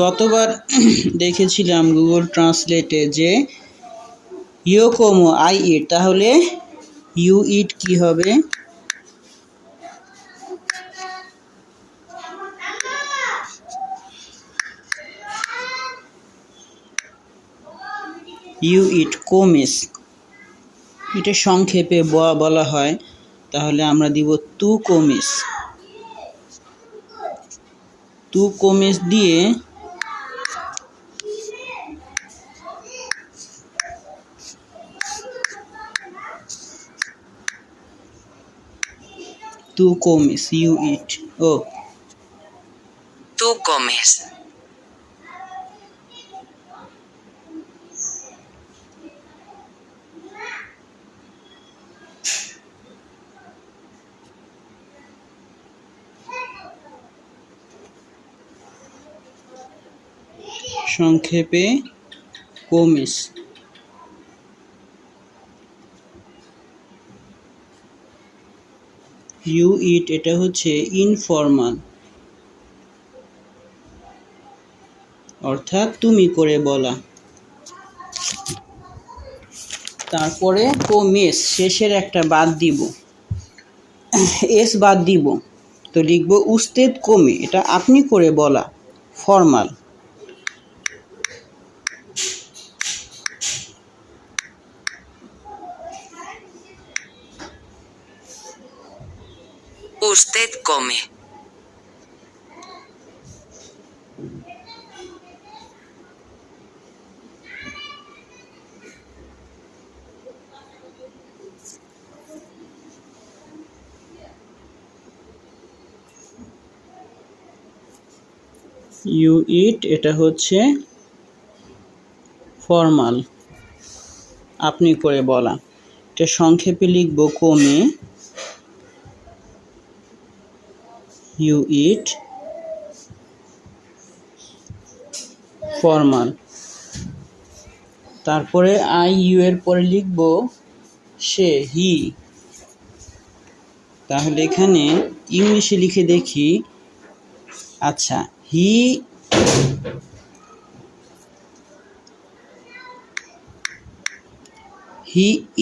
গতবার দেখেছিলাম গুগল ট্রান্সলেটে যে ইউ কমো আই ইট, তাহলে ইউ ইট কি হবে? ইউ ইট কোমিস, এটা সংক্ষেপে বলা হয়, তাহলে আমরা দিব তু কোমিস। তু কোমিস দিয়ে তু কোমিস you it, O Tú comes. সংক্ষেপে কোমিস। ইউ ইট এটা হচ্ছে ইনফর্মাল, অর্থাৎ তুমি করে বলা। তারপরে কোমিস শেষের একটা বাদ দিব, এস বাদ দিব, তো লিখব উস্তেদ কমে, এটা আপনি করে বলা, ফর্মাল। Usted come. ইউ ইট এটা হচ্ছে ফর্মাল, আপনি করে বলা। এটা সংক্ষেপে লিখব কমে, ইউ ইট ফর্মাল। তারপরে আই ইউ এর পরে লিখব সে, হি। তাহলে এখানে ইংলিশে লিখে দেখি। আচ্ছা, হি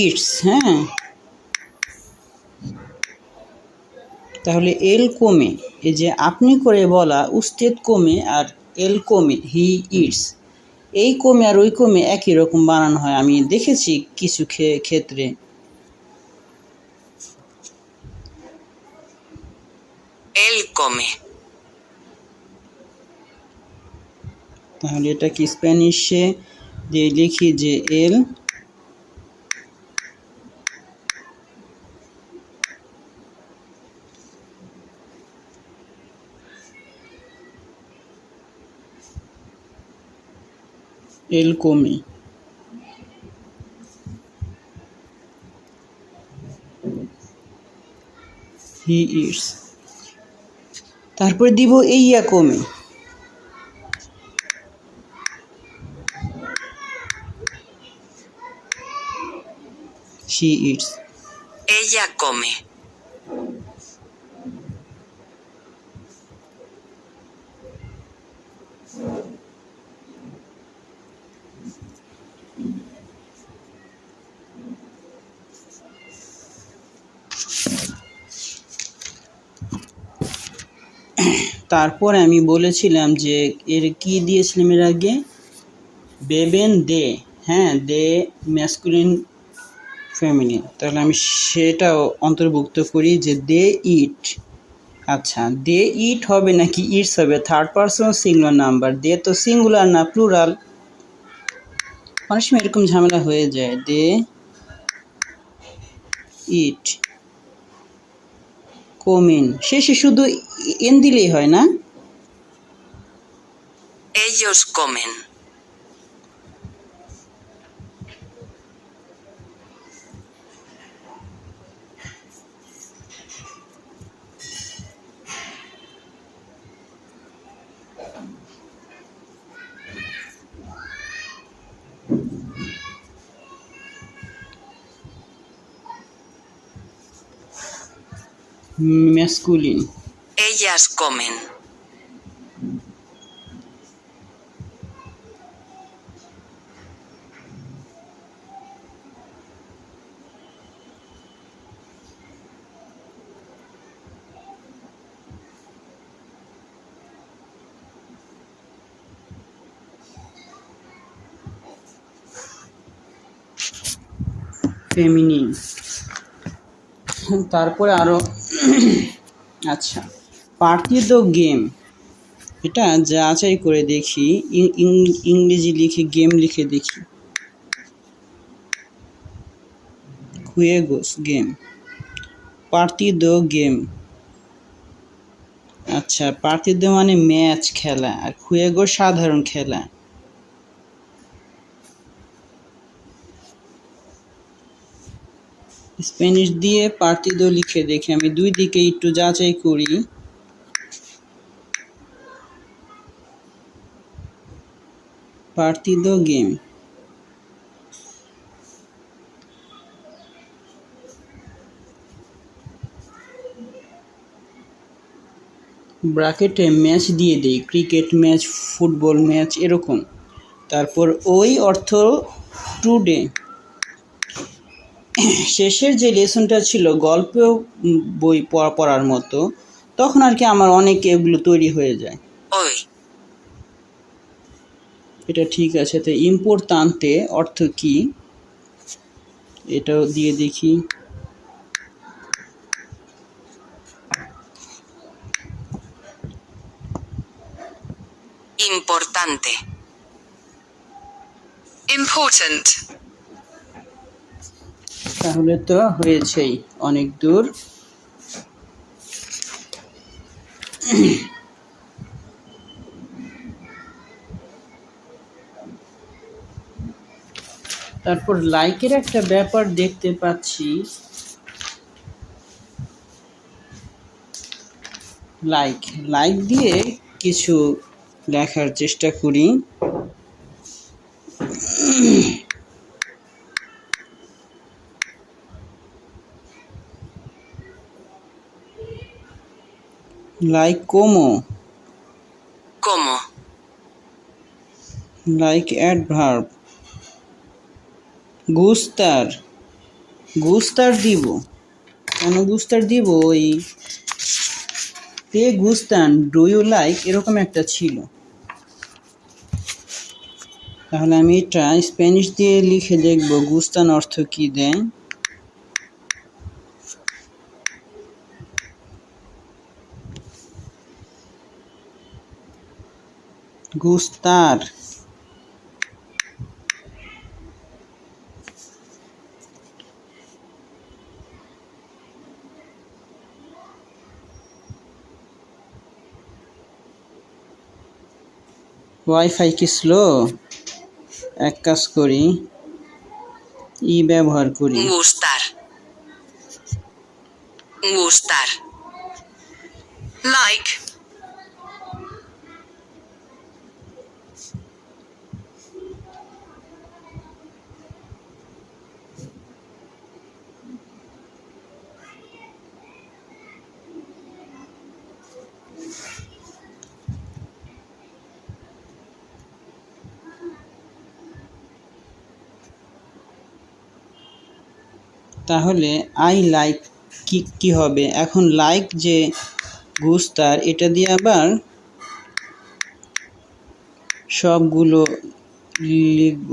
ইটস, হ্যাঁ, তাহলে এল কমে, এই যে আপনি করে বলা উস্তেদ কমে আর এল কমে, হি ইটস, এই কমে আর ওই কমে একই রকম বানানো হয়, আমি দেখেছি কিছু ক্ষেত্রে। Él come. তাহলে এটা কি স্প্যানিশে দিয়ে লিখি যে এল come, হি ইটস। তারপরে দিব এইয়া কমে, she eats। Ella come. তারপরে আমি বলেছিলাম যে এর কি দিয়েছিলাম এর আগে, বেবেন দে, হ্যাঁ, দে ম্যাসকুলিন ফেমিনিন, তাহলে আমি সেটাও অন্তর্ভুক্ত করি যে দে ইট। আচ্ছা, দে ইট হবে নাকি ইটস হবে? থার্ড পারসন সিঙ্গুলার নাম্বার, দে তো সিঙ্গুলার না, প্লুরাল, অনেক সময় এরকম ঝামেলা হয়ে যায়। দে ইট কোমিন, শেষে শুধু এন দিলেই হয় না? Ellos comen. Masculine, Ellas comen. Feminine. তারপরে আরও আচ্ছা, পার্টিদো গেম, এটা যাচাই করে দেখি, ইংরেজি লিখে গেম লিখে দেখি। খুয়েগোস গেম, পার্টিদো গেম। আচ্ছা, পার্টিদো মানে ম্যাচ খেলা, আর খুয়েগো সাধারণ খেলা। স্প্যানিশ দিয়ে পার্টিদো লিখে দেখি, আমি দুই দিকে একটু যাচাই করি। পার্টিদো গেম, ব্র্যাকেটে ম্যাচ দিয়ে দিই, ক্রিকেট ম্যাচ, ফুটবল ম্যাচ এরকম। তারপর ওই অর্থ টুডে। শেষের যে লেসনটা ছিল গল্প বই পড়ার মতো, তখন আর কি আমার অনেক এগুলো তৈরি হয়ে যায়। Hoy. এটা ঠিক আছে। তো ইম্পোর্টান্তে অর্থ কি, এটাও দিয়ে দেখি। Importante. Important. তাহলে তো হয়েছেই অনেক দূর। তারপর লাইকের একটা ব্যাপার দেখতে পাচ্ছি। লাইক দিয়ে কিছু লেখার চেষ্টা করি। Like como, Como. Like adverb, গুস্তার, গুস্তার দিব, কেন গুস্তার দিব, ওই তে গুস্তান, ডু ইউ লাইক, এরকম একটা ছিল। তাহলে আমি এটা স্প্যানিশ দিয়ে লিখে দেখব গুস্তান অর্থ কি দেয়। গুস্তার, ওয়াইফাই কি স্লো, এক কাজ করি, ব্যবহার করি। Gustar. Gustar. Like. তাহলে আই লাইক কি হবে এখন, লাইক যে গুস্তার, এটা দিয়ে আবার সবগুলো লিখব।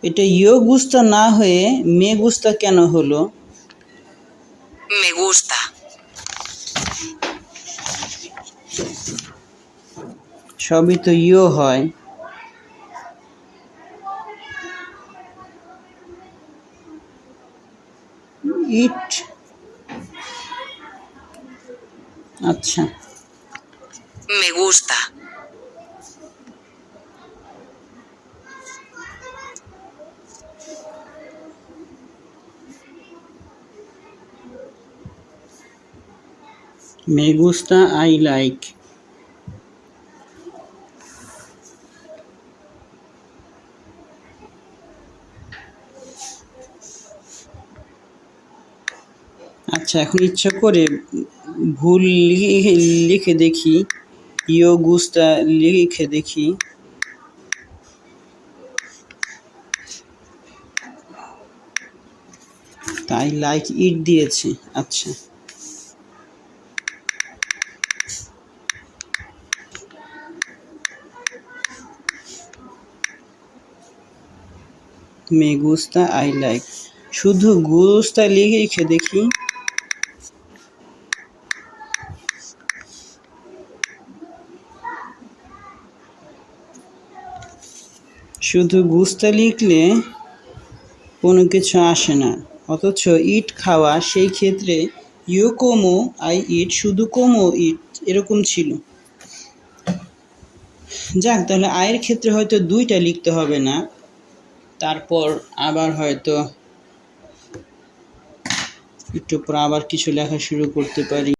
এটা ইয়ো গুস্তা না হয়ে মে গুস্তা কেন হলো? Me gusta. সবই তো ইয়ো হয়। ইট, আচ্ছা, Me gusta. মে গুস্তা, আই লাইক। আচ্ছা, এখন ইচ্ছা করে ভুল লিখে দেখি, ইয়ো গুস্তা লিখে দেখি। তাই লাইক ইট দিয়েছে। আচ্ছা, মে গুস্তা আই লাইক। শুধু গুস্তা লিখে দেখি। শুধু গুস্তা লিখলে কোনো কিছু আসে না, অথচ ইট খাওয়া, সেই ক্ষেত্রে ইউ কোমো আই ইট, শুধু কোমো ইট এরকম ছিল। যাক, তাহলে আয়ের ক্ষেত্রে হয়তো দুইটা লিখতে হবে না, তারপর আবার হয়তো একটু পর আবার কিছু লেখা শুরু করতে পারি।